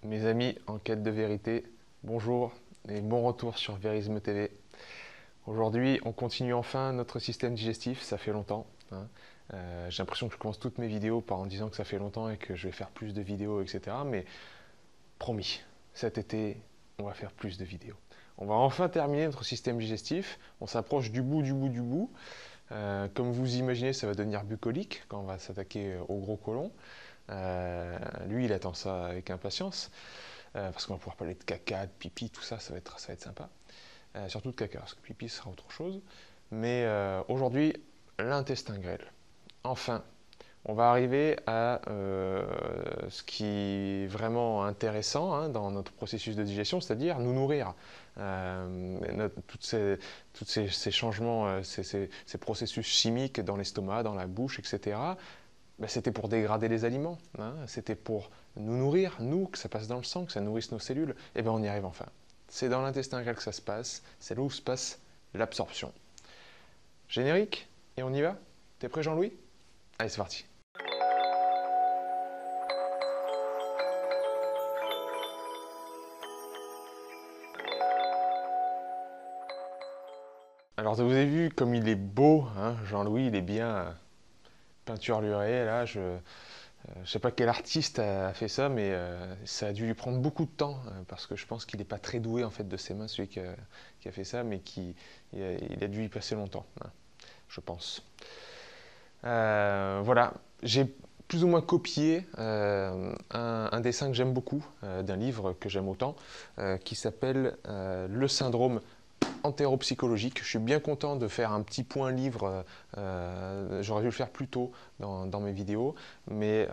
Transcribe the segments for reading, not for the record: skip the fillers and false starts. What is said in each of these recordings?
Mes amis en quête de vérité, bonjour et bon retour sur Vérisme TV. Aujourd'hui, on continue enfin notre système digestif, ça fait longtemps. J'ai l'impression que je commence toutes mes vidéos par en disant que ça fait longtemps et que je vais faire plus de vidéos, etc. Mais promis, cet été, on va faire plus de vidéos. On va enfin terminer notre système digestif, on s'approche du bout, du bout, du bout. Comme vous imaginez, ça va devenir bucolique quand on va s'attaquer au gros côlon. Lui, il attend ça avec impatience. Parce qu'on va pouvoir parler de caca, de pipi, tout ça, ça va être sympa. Surtout de caca, parce que pipi sera autre chose. Mais aujourd'hui, l'intestin grêle. Enfin, on va arriver à ce qui est vraiment intéressant dans notre processus de digestion, c'est-à-dire nous nourrir. Tous ces changements, ces processus chimiques dans l'estomac, dans la bouche, etc., ben, c'était pour dégrader les aliments, c'était pour nous nourrir, nous, que ça passe dans le sang, que ça nourrisse nos cellules. Et bien on y arrive enfin. C'est dans l'intestin grêle que ça se passe, c'est là où se passe l'absorption. Générique, et on y va? T'es prêt Jean-Louis? Allez, c'est parti. Alors vous avez vu comme il est beau, Jean-Louis, il est bien peinturluré, là, je ne sais pas quel artiste a fait ça, mais ça a dû lui prendre beaucoup de temps, parce que je pense qu'il n'est pas très doué en fait de ses mains, celui qui a fait ça, mais il a dû y passer longtemps, je pense. Voilà, j'ai plus ou moins copié un dessin que j'aime beaucoup, d'un livre que j'aime autant, qui s'appelle Le syndrome entéropsychologique. Je suis bien content de faire un petit point livre, j'aurais dû le faire plus tôt dans mes vidéos, mais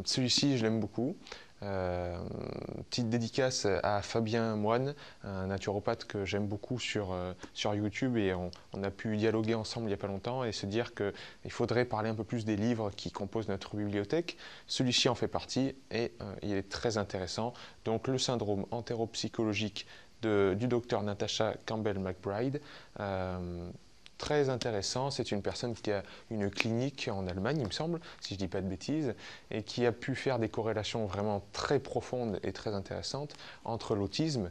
celui-ci je l'aime beaucoup. Petite dédicace à Fabien Moine, un naturopathe que j'aime beaucoup sur YouTube, et on a pu dialoguer ensemble il n'y a pas longtemps et se dire qu'il faudrait parler un peu plus des livres qui composent notre bibliothèque. Celui-ci en fait partie et il est très intéressant. Donc le syndrome entéropsychologique du docteur Natasha Campbell McBride. Très intéressant, c'est une personne qui a une clinique en Allemagne, il me semble, si je ne dis pas de bêtises, et qui a pu faire des corrélations vraiment très profondes et très intéressantes entre l'autisme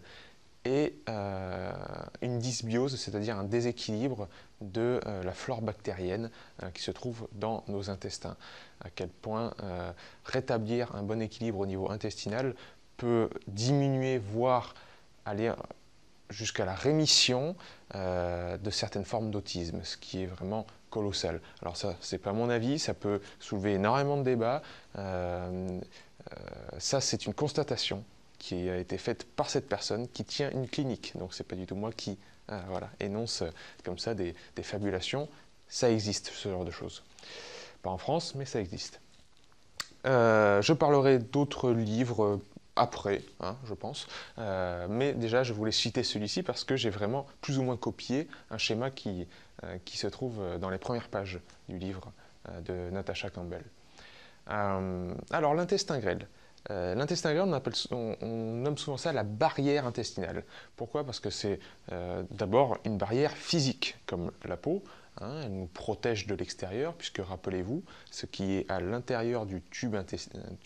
et une dysbiose, c'est-à-dire un déséquilibre de la flore bactérienne qui se trouve dans nos intestins. À quel point rétablir un bon équilibre au niveau intestinal peut diminuer, voire aller jusqu'à la rémission de certaines formes d'autisme, ce qui est vraiment colossal. Alors ça, c'est pas mon avis, ça peut soulever énormément de débats. Ça, c'est une constatation qui a été faite par cette personne qui tient une clinique. Donc c'est pas du tout moi qui énonce comme ça des fabulations. Ça existe, ce genre de choses. Pas en France, mais ça existe. Je parlerai d'autres livres après, je pense. Mais déjà, je voulais citer celui-ci parce que j'ai vraiment plus ou moins copié un schéma qui se trouve dans les premières pages du livre de Natasha Campbell. Alors, l'intestin grêle. L'intestin grêle, on nomme souvent ça la barrière intestinale. Pourquoi? Parce que c'est d'abord une barrière physique, comme la peau. Elle nous protège de l'extérieur, puisque rappelez-vous, ce qui est à l'intérieur du tube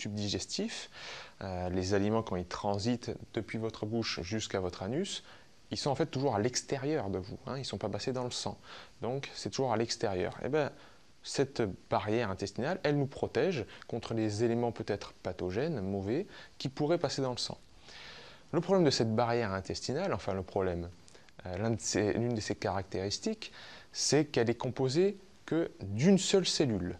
digestif, les aliments quand ils transitent depuis votre bouche jusqu'à votre anus, ils sont en fait toujours à l'extérieur de vous, ils ne sont pas passés dans le sang. Donc c'est toujours à l'extérieur. Et bien, cette barrière intestinale, elle nous protège contre les éléments peut-être pathogènes, mauvais, qui pourraient passer dans le sang. Le problème de cette barrière intestinale, enfin le problème, l'une de ses caractéristiques, c'est qu'elle est composée que d'une seule cellule.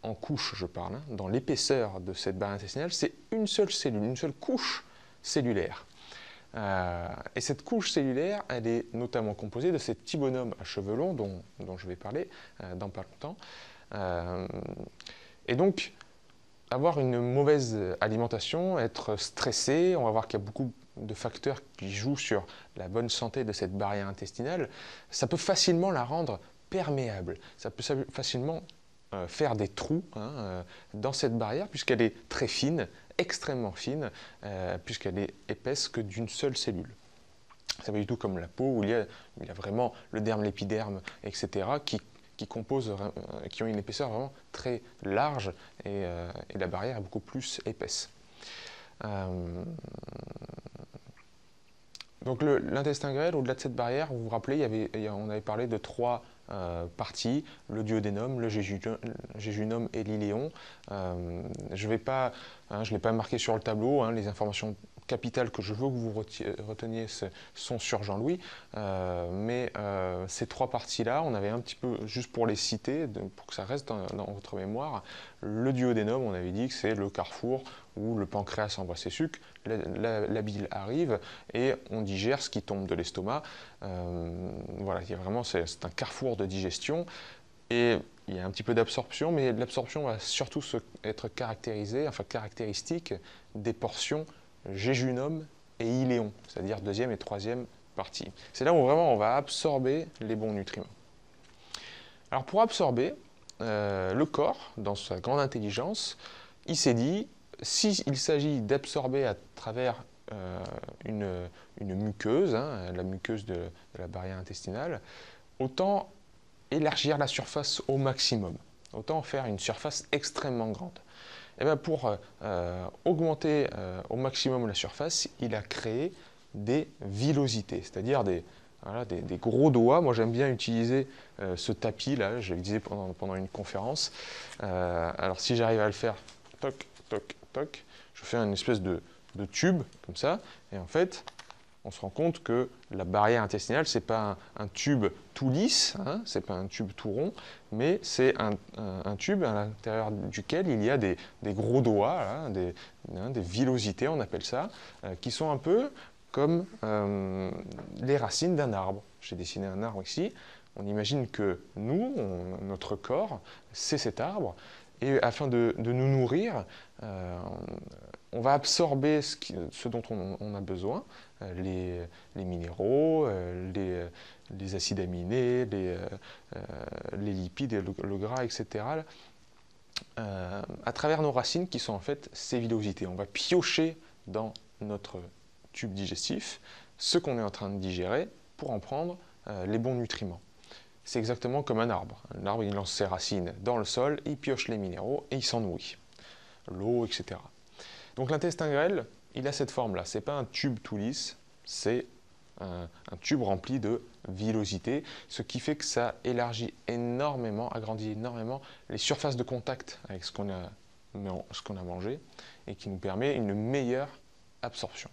En couche, je parle, dans l'épaisseur de cette barrière intestinale, c'est une seule cellule, une seule couche cellulaire. Et cette couche cellulaire, elle est notamment composée de ces petits bonhommes à cheveux longs dont je vais parler dans pas longtemps. Et donc, avoir une mauvaise alimentation, être stressé, on va voir qu'il y a beaucoup de facteurs qui jouent sur la bonne santé de cette barrière intestinale, ça peut facilement la rendre perméable. Ça peut facilement faire des trous dans cette barrière puisqu'elle est très fine, extrêmement fine, puisqu'elle est épaisse que d'une seule cellule. C'est pas du tout comme la peau où il y a vraiment le derme, l'épiderme, etc., qui ont une épaisseur vraiment très large et la barrière est beaucoup plus épaisse. Donc l'intestin grêle, au-delà de cette barrière, vous vous rappelez, on avait parlé de trois parties, le duodénum, le jéjunum et l'iléon. Je ne l'ai pas marqué sur le tableau, les informations capitales que je veux que vous reteniez sont sur Jean-Louis, mais ces trois parties-là, on avait un petit peu, juste pour les citer, pour que ça reste dans votre mémoire, le duodénum, on avait dit que c'est le carrefour où le pancréas envoie ses sucs, la bile arrive et on digère ce qui tombe de l'estomac. Voilà, c'est un carrefour de digestion et il y a un petit peu d'absorption, mais l'absorption va surtout être caractéristique des portions jéjunum et iléon, c'est-à-dire deuxième et troisième partie. C'est là où vraiment on va absorber les bons nutriments. Alors pour absorber, le corps, dans sa grande intelligence, il s'est dit, s'il s'agit d'absorber à travers une muqueuse, la muqueuse de la barrière intestinale, autant élargir la surface au maximum, autant faire une surface extrêmement grande. Et bien pour augmenter au maximum la surface, il a créé des villosités, c'est-à-dire des gros doigts. Moi j'aime bien utiliser ce tapis là, je l'ai utilisé pendant une conférence. Alors si j'arrive à le faire, toc, toc, toc, je fais une espèce de tube comme ça, et en fait on se rend compte que la barrière intestinale, ce n'est pas un tube tout lisse, ce n'est pas un tube tout rond, mais c'est un tube à l'intérieur duquel il y a des gros doigts, là, des villosités, on appelle ça, qui sont un peu comme les racines d'un arbre. J'ai dessiné un arbre ici. On imagine que nous, notre corps, c'est cet arbre, et afin de nous nourrir, on va absorber ce dont on a besoin, les minéraux, les acides aminés, les lipides, le gras, etc., à travers nos racines qui sont en fait ces villosités. On va piocher dans notre tube digestif ce qu'on est en train de digérer pour en prendre les bons nutriments. C'est exactement comme un arbre. Un arbre, il lance ses racines dans le sol, il pioche les minéraux et il s'en nourrit. L'eau, etc. Donc l'intestin grêle, il a cette forme-là. Ce n'est pas un tube tout lisse, c'est un tube rempli de villosités, ce qui fait que ça élargit énormément, agrandit énormément les surfaces de contact avec ce qu'on a mangé et qui nous permet une meilleure absorption.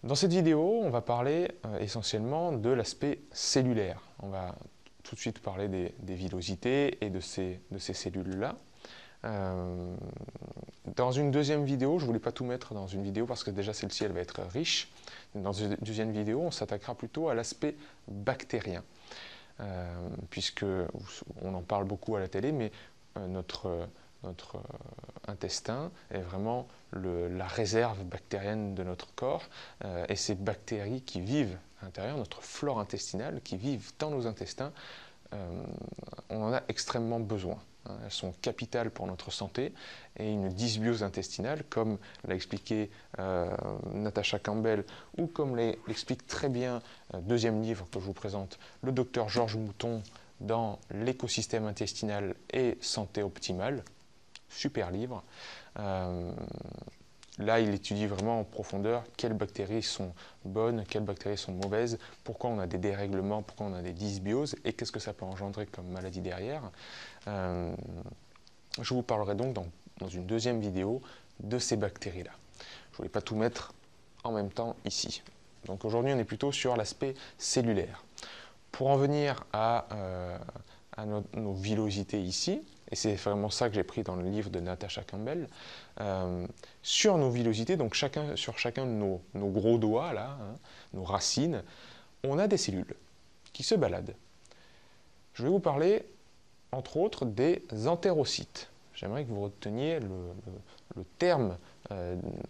Dans cette vidéo, on va parler essentiellement de l'aspect cellulaire. On va tout de suite parler des villosités et de ces cellules-là. Dans une deuxième vidéo, je ne voulais pas tout mettre dans une vidéo parce que déjà celle-ci elle va être riche. Dans une deuxième vidéo, on s'attaquera plutôt à l'aspect bactérien, puisque on en parle beaucoup à la télé, mais notre intestin est vraiment la réserve bactérienne de notre corps, et ces bactéries qui vivent à l'intérieur, notre flore intestinale, qui vivent dans nos intestins, on en a extrêmement besoin. Elles sont capitales pour notre santé, et une dysbiose intestinale, comme l'a expliqué Natasha Campbell, ou comme l'explique très bien, deuxième livre que je vous présente, le docteur Georges Mouton dans l'écosystème intestinal et santé optimale, super livre. Là, il étudie vraiment en profondeur quelles bactéries sont bonnes, quelles bactéries sont mauvaises, pourquoi on a des dérèglements, pourquoi on a des dysbioses et qu'est-ce que ça peut engendrer comme maladie derrière. Je vous parlerai donc dans une deuxième vidéo de ces bactéries-là. Je ne voulais pas tout mettre en même temps ici. Donc aujourd'hui, on est plutôt sur l'aspect cellulaire. Pour en venir à nos villosités ici, et c'est vraiment ça que j'ai pris dans le livre de Natasha Campbell, sur nos villosités, donc sur chacun de nos gros doigts, là, nos racines, on a des cellules qui se baladent. Je vais vous parler, entre autres, des entérocytes. J'aimerais que vous reteniez le terme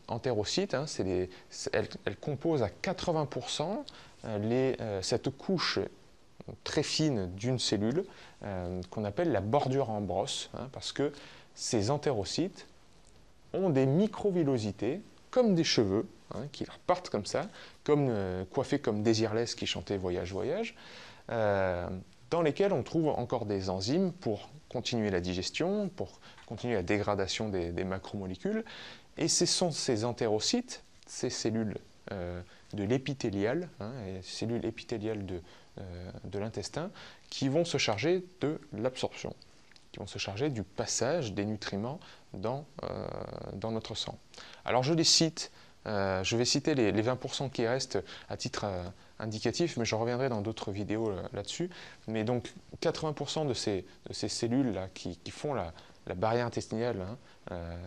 entérocyte. Elle compose à 80% cette couche très fine d'une cellule qu'on appelle la bordure en brosse, parce que ces entérocytes ont des microvillosités comme des cheveux qui leur partent comme ça, coiffés comme Désirless qui chantait Voyage, Voyage, dans lesquels on trouve encore des enzymes pour continuer la digestion, pour continuer la dégradation des macromolécules, Et ce sont ces entérocytes, ces cellules de l'épithélial, les cellules épithéliales de l'intestin, qui vont se charger de l'absorption, qui vont se charger du passage des nutriments dans notre sang. Alors je les cite, je vais citer les 20% qui restent à titre indicatif, mais je reviendrai dans d'autres vidéos là-dessus. Mais donc 80% de ces cellules-là qui font la barrière intestinale,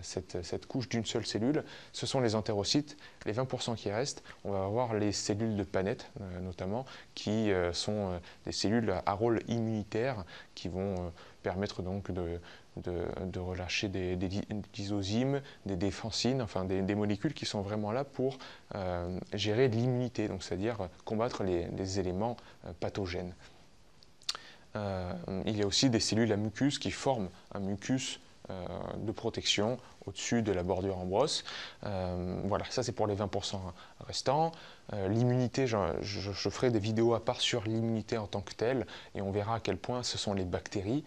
cette couche d'une seule cellule, ce sont les entérocytes. Les 20% qui restent, on va avoir les cellules de Paneth notamment, qui sont des cellules à rôle immunitaire qui vont permettre donc de relâcher des lysozymes, des défensines, enfin des molécules qui sont vraiment là pour gérer l'immunité, donc c'est-à-dire combattre les éléments pathogènes. Il y a aussi des cellules à mucus qui forment un mucus de protection au-dessus de la bordure en brosse. Voilà, ça c'est pour les 20% restants. L'immunité, je ferai des vidéos à part sur l'immunité en tant que telle, et on verra à quel point ce sont les bactéries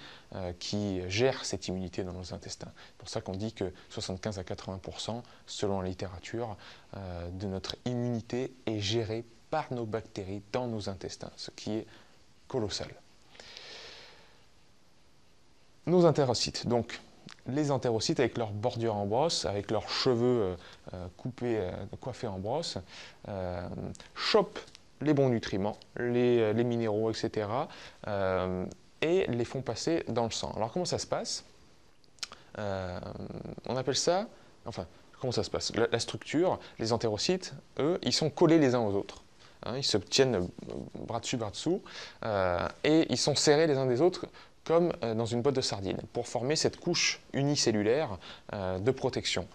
qui gèrent cette immunité dans nos intestins. C'est pour ça qu'on dit que 75 à 80%, selon la littérature, de notre immunité est gérée par nos bactéries dans nos intestins, ce qui est colossal. Nos entérocytes, donc les entérocytes avec leur bordure en brosse, avec leurs cheveux coiffés en brosse, chopent les bons nutriments, les minéraux, etc. Et les font passer dans le sang. Alors comment ça se passe? On appelle ça, enfin, comment ça se passe? La structure, les entérocytes, eux, ils sont collés les uns aux autres. Ils se tiennent bras dessus, et ils sont serrés les uns des autres comme dans une boîte de sardines, pour former cette couche unicellulaire de protection.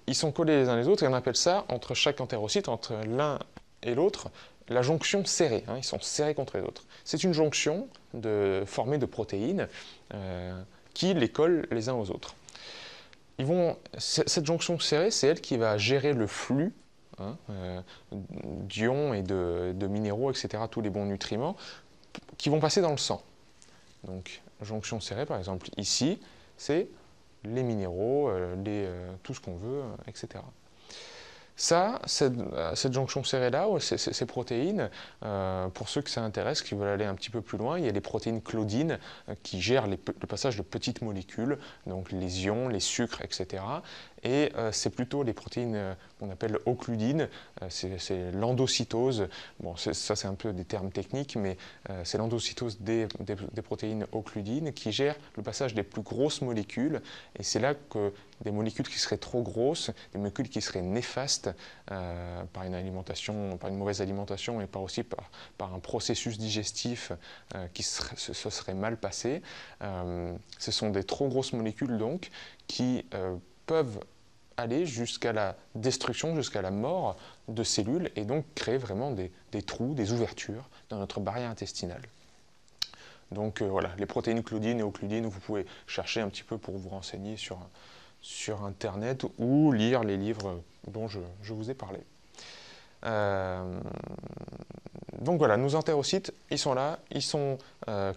Ils sont collés les uns les autres, et on appelle ça, entre chaque entérocyte, entre l'un et l'autre, la jonction serrée. Ils sont serrés contre les autres. C'est une jonction formée de protéines qui les collent les uns aux autres. Cette jonction serrée, c'est elle qui va gérer le flux d'ions et de minéraux, etc., tous les bons nutriments, qui vont passer dans le sang. Donc, jonction serrée, par exemple, ici, c'est les minéraux, tout ce qu'on veut, etc. Ça, cette jonction serrée-là, ces protéines, pour ceux que ça intéresse, qui veulent aller un petit peu plus loin, il y a les protéines claudines qui gèrent le passage de petites molécules, donc les ions, les sucres, etc. Et c'est plutôt les protéines qu'on appelle occludines, c'est l'endocytose. Bon, ça c'est un peu des termes techniques, mais c'est l'endocytose des protéines occludines qui gèrent le passage des plus grosses molécules. Et c'est là que des molécules qui seraient trop grosses, des molécules qui seraient néfastes par une mauvaise alimentation et aussi par un processus digestif qui se serait mal passé. Ce sont des trop grosses molécules donc qui peuvent aller jusqu'à la destruction, jusqu'à la mort de cellules et donc créer vraiment des trous, des ouvertures dans notre barrière intestinale. Donc voilà, les protéines claudines et occludines, vous pouvez chercher un petit peu pour vous renseigner sur Internet ou lire les livres dont je vous ai parlé. Donc voilà, nos entérocytes, ils sont là, ils sont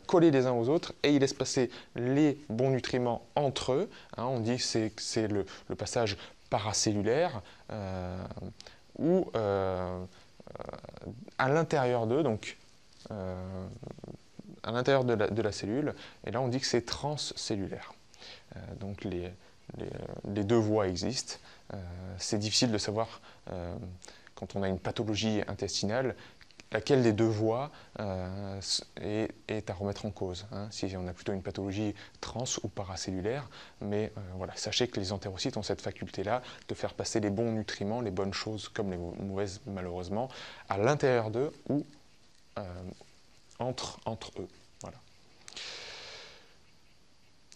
collés les uns aux autres et ils laissent passer les bons nutriments entre eux. On dit que c'est le passage paracellulaire ou à l'intérieur d'eux, donc à l'intérieur de la cellule, et là on dit que c'est transcellulaire. Donc les deux voies existent. C'est difficile de savoir, quand on a une pathologie intestinale, laquelle des deux voies est à remettre en cause, si on a plutôt une pathologie trans ou paracellulaire. Mais voilà, sachez que les entérocytes ont cette faculté-là de faire passer les bons nutriments, les bonnes choses comme les mauvaises malheureusement, à l'intérieur d'eux ou entre eux. Voilà.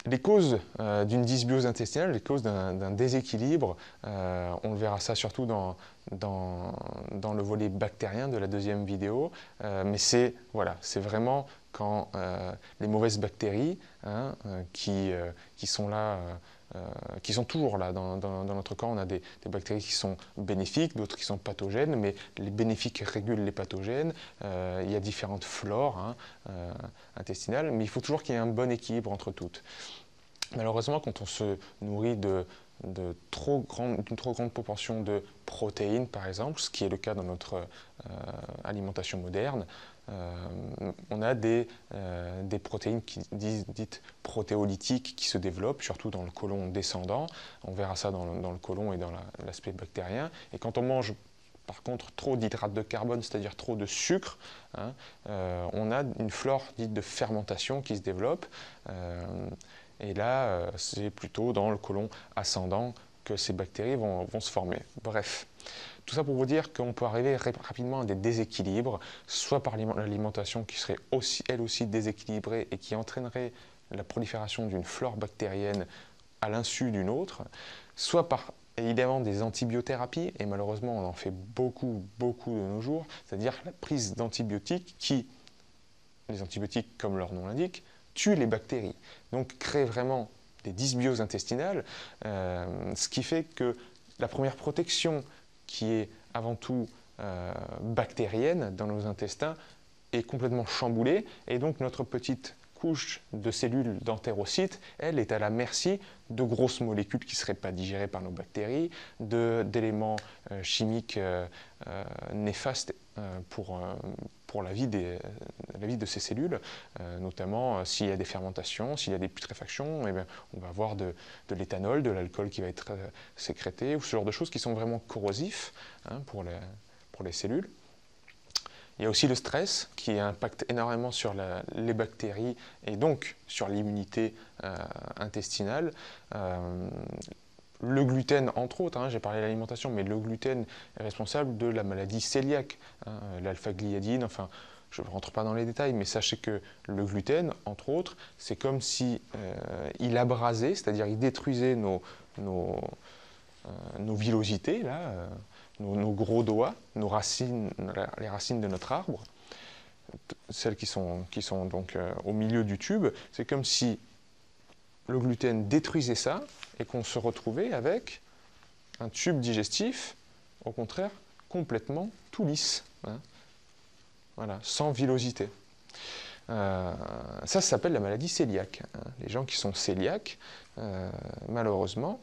Les causes d'une dysbiose intestinale, les causes d'un déséquilibre, on le verra ça surtout dans le volet bactérien de la deuxième vidéo, mais c'est vraiment quand les mauvaises bactéries qui sont là, qui sont toujours là dans notre corps. On a des bactéries qui sont bénéfiques, d'autres qui sont pathogènes, mais les bénéfiques régulent les pathogènes. Il y a différentes flores intestinales, mais il faut toujours qu'il y ait un bon équilibre entre toutes. Malheureusement, quand on se nourrit de d'une trop grande proportion de protéines, par exemple, ce qui est le cas dans notre alimentation moderne. On a des protéines dites protéolytiques qui se développent, surtout dans le côlon descendant. On verra ça dans le côlon et dans l'aspect bactérien. Et quand on mange par contre trop d'hydrates de carbone, c'est-à-dire trop de sucre, hein, on a une flore dite de fermentation qui se développe. Et là, c'est plutôt dans le côlon ascendant que ces bactéries vont se former. Bref, tout ça pour vous dire qu'on peut arriver rapidement à des déséquilibres, soit par l'alimentation qui serait elle aussi déséquilibrée et qui entraînerait la prolifération d'une flore bactérienne à l'insu d'une autre, soit par évidemment des antibiothérapies, et malheureusement on en fait beaucoup de nos jours, c'est-à-dire la prise d'antibiotiques qui, les antibiotiques comme leur nom l'indique, tuent les bactéries, donc créent vraiment des dysbioses intestinales, ce qui fait que la première protection qui est avant tout bactérienne dans nos intestins est complètement chamboulée, et donc notre petite couche de cellules d'entérocytes, elle est à la merci de grosses molécules qui ne seraient pas digérées par nos bactéries, d'éléments chimiques néfastes pour la vie de ces cellules, notamment s'il y a des fermentations, s'il y a des putréfactions, eh bien, on va avoir de l'éthanol, de l'alcool qui va être sécrété, ou ce genre de choses qui sont vraiment corrosifs pour les cellules. Il y a aussi le stress qui impacte énormément sur les bactéries et donc sur l'immunité intestinale. Le gluten, entre autres, j'ai parlé de l'alimentation, mais le gluten est responsable de la maladie cœliaque, l'alpha-gliadine, enfin, je ne rentre pas dans les détails, mais sachez que le gluten, entre autres, c'est comme si il abrasait, c'est-à-dire il détruisait nos villosités, là, nos gros doigts, nos racines, les racines de notre arbre, celles qui sont donc au milieu du tube. C'est comme si le gluten détruisait ça et qu'on se retrouvait avec un tube digestif, au contraire, complètement tout lisse, voilà, sans villosité. Ça s'appelle la maladie cœliaque. Les gens qui sont cœliaques, malheureusement,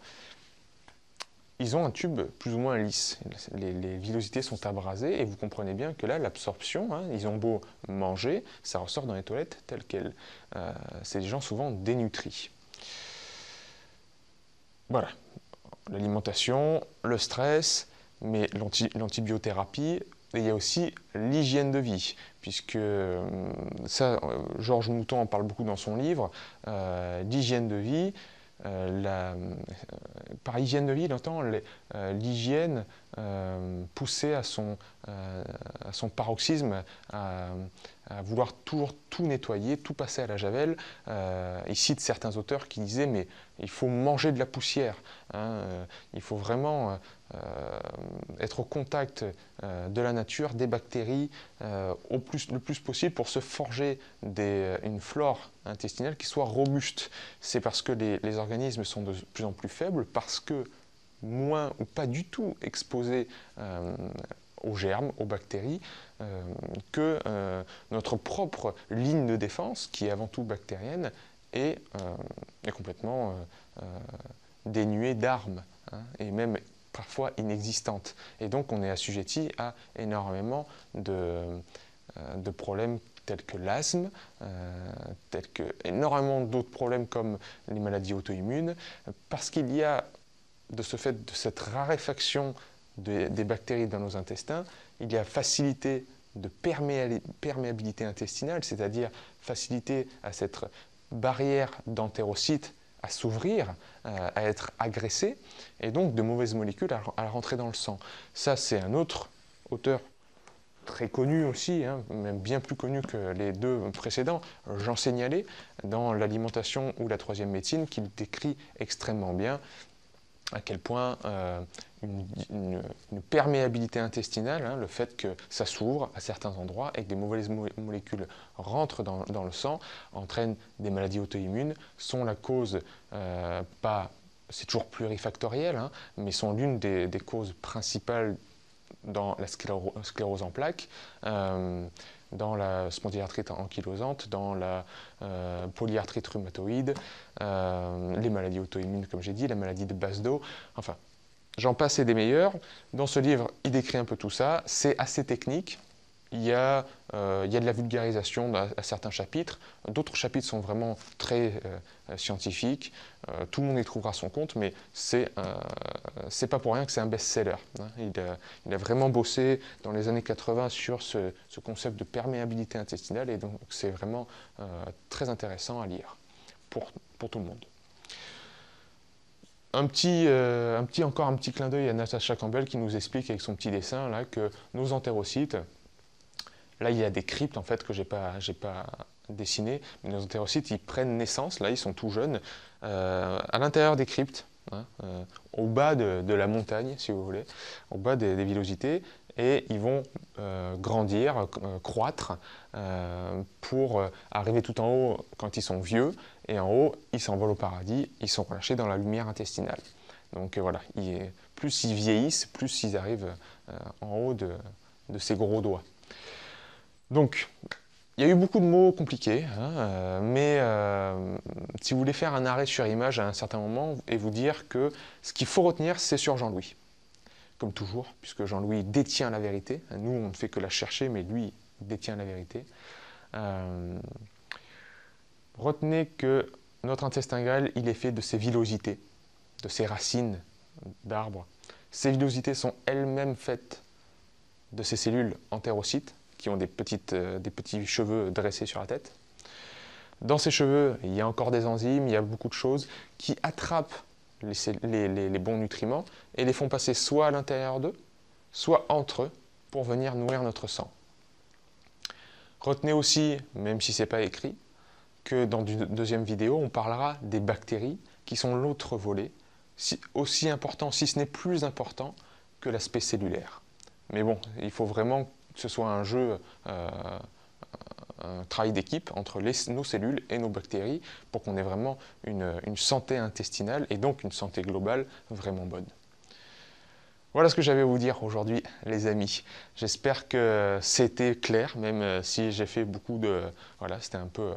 ils ont un tube plus ou moins lisse. Les villosités sont abrasées et vous comprenez bien que là, l'absorption, ils ont beau manger, ça ressort dans les toilettes telles quelles. C'est des gens souvent dénutris. Voilà. L'alimentation, le stress, mais l'antibiothérapie, et il y a aussi l'hygiène de vie, puisque ça, Georges Mouton en parle beaucoup dans son livre, l'hygiène de vie. Par hygiène de vie, il entend l'hygiène poussée à son paroxysme, à vouloir toujours tout nettoyer, tout passer à la javel. Il cite certains auteurs qui disaient mais il faut manger de la poussière, il faut vraiment être au contact de la nature, des bactéries, le plus possible pour se forger une flore intestinale qui soit robuste. C'est parce que les organismes sont de plus en plus faibles, parce que moins ou pas du tout exposés aux germes, aux bactéries, que notre propre ligne de défense, qui est avant tout bactérienne, est complètement dénuée d'armes, et même parfois inexistante. Et donc on est assujetti à énormément de problèmes tels que l'asthme, tels que énormément d'autres problèmes comme les maladies auto-immunes, parce qu'il y a, de ce fait de cette raréfaction des bactéries dans nos intestins, il y a facilité de perméabilité intestinale, c'est-à-dire facilité à cette barrière d'entérocytes à s'ouvrir, à être agressée, et donc de mauvaises molécules à rentrer dans le sang. Ça, c'est un autre auteur très connu aussi, même bien plus connu que les deux précédents, Jean Seignalé, dans l'alimentation ou la troisième médecine, qu'il décrit extrêmement bien à quel point une perméabilité intestinale, le fait que ça s'ouvre à certains endroits et que des mauvaises molécules rentrent dans le sang, entraîne des maladies auto-immunes, sont la cause, c'est toujours plurifactoriel, mais sont l'une des causes principales dans la sclérose en plaques, dans la spondylarthrite ankylosante, dans la polyarthrite rhumatoïde, les maladies auto-immunes comme j'ai dit, la maladie de base dos, enfin j'en passe et des meilleurs. Dans ce livre, il décrit un peu tout ça, c'est assez technique. Il y a de la vulgarisation à certains chapitres. D'autres chapitres sont vraiment très scientifiques. Tout le monde y trouvera son compte, mais c'est pas pour rien que c'est un best-seller. Hein. Il a vraiment bossé dans les années 80 sur ce concept de perméabilité intestinale, et donc c'est vraiment très intéressant à lire pour tout le monde. Encore un petit clin d'œil à Natasha Campbell qui nous explique avec son petit dessin là, que nos entérocytes, là il y a des cryptes en fait que j'ai pas dessiné, mais nos entérocytes ils prennent naissance, là ils sont tout jeunes, à l'intérieur des cryptes, hein, au bas de la montagne si vous voulez, au bas des villosités, et ils vont grandir, croître, pour arriver tout en haut quand ils sont vieux, et en haut, ils s'envolent au paradis, ils sont relâchés dans la lumière intestinale. Donc voilà, plus ils vieillissent, plus ils arrivent en haut de ces gros doigts. Donc, il y a eu beaucoup de mots compliqués, hein, mais si vous voulez faire un arrêt sur image à un certain moment et vous dire que ce qu'il faut retenir, c'est sur Jean-Louis. Comme toujours, puisque Jean-Louis détient la vérité. Nous, on ne fait que la chercher, mais lui détient la vérité. Retenez que notre intestin grêle, il est fait de ces villosités, de ces racines d'arbres. Ces villosités sont elles-mêmes faites de ces cellules entérocytes qui ont des petits cheveux dressés sur la tête. Dans ces cheveux, il y a encore des enzymes, il y a beaucoup de choses qui attrapent les bons nutriments et les font passer soit à l'intérieur d'eux, soit entre eux pour venir nourrir notre sang. Retenez aussi, même si ce n'est pas écrit, que dans une deuxième vidéo, on parlera des bactéries qui sont l'autre volet, aussi important, si ce n'est plus important, que l'aspect cellulaire. Mais bon, il faut vraiment que ce soit un jeu, un travail d'équipe entre nos cellules et nos bactéries pour qu'on ait vraiment une santé intestinale et donc une santé globale vraiment bonne. Voilà ce que j'avais à vous dire aujourd'hui, les amis. J'espère que c'était clair, même si j'ai fait beaucoup de... Voilà, c'était un peu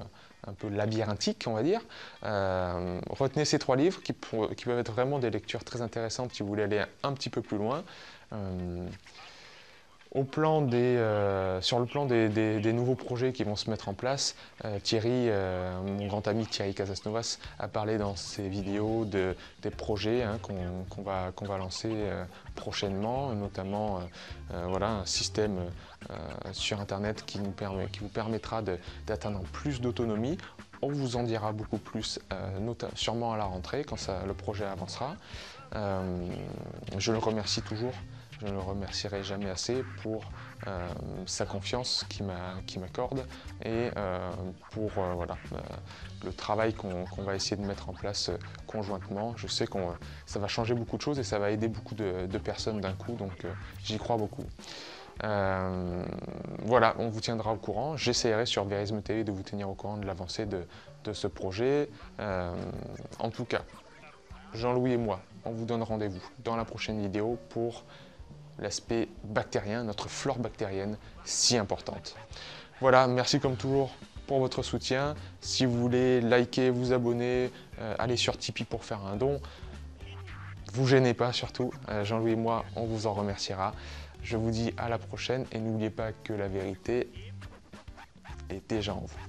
labyrinthique, on va dire. Retenez ces 3 livres qui peuvent être vraiment des lectures très intéressantes si vous voulez aller un petit peu plus loin. Sur le plan des nouveaux projets qui vont se mettre en place, Thierry, mon grand ami Thierry Casasnovas, a parlé dans ses vidéos des projets qu'on va lancer prochainement, notamment voilà, un système sur Internet qui vous permettra d'atteindre plus d'autonomie. On vous en dira beaucoup plus, sûrement à la rentrée, quand le projet avancera. Je le remercie toujours. Je ne le remercierai jamais assez pour sa confiance qu'il m'accorde et pour voilà, le travail qu'on va essayer de mettre en place conjointement. Je sais que ça va changer beaucoup de choses et ça va aider beaucoup de personnes d'un coup, donc j'y crois beaucoup. Voilà, on vous tiendra au courant. J'essaierai sur Verisme TV de vous tenir au courant de l'avancée de ce projet. En tout cas, Jean-Louis et moi, on vous donne rendez-vous dans la prochaine vidéo pour l'aspect bactérien, notre flore bactérienne si importante. Voilà, merci comme toujours pour votre soutien. Si vous voulez liker, vous abonner, aller sur Tipeee pour faire un don, vous gênez pas surtout. Jean-Louis et moi, on vous en remerciera. Je vous dis à la prochaine et n'oubliez pas que la vérité est déjà en vous.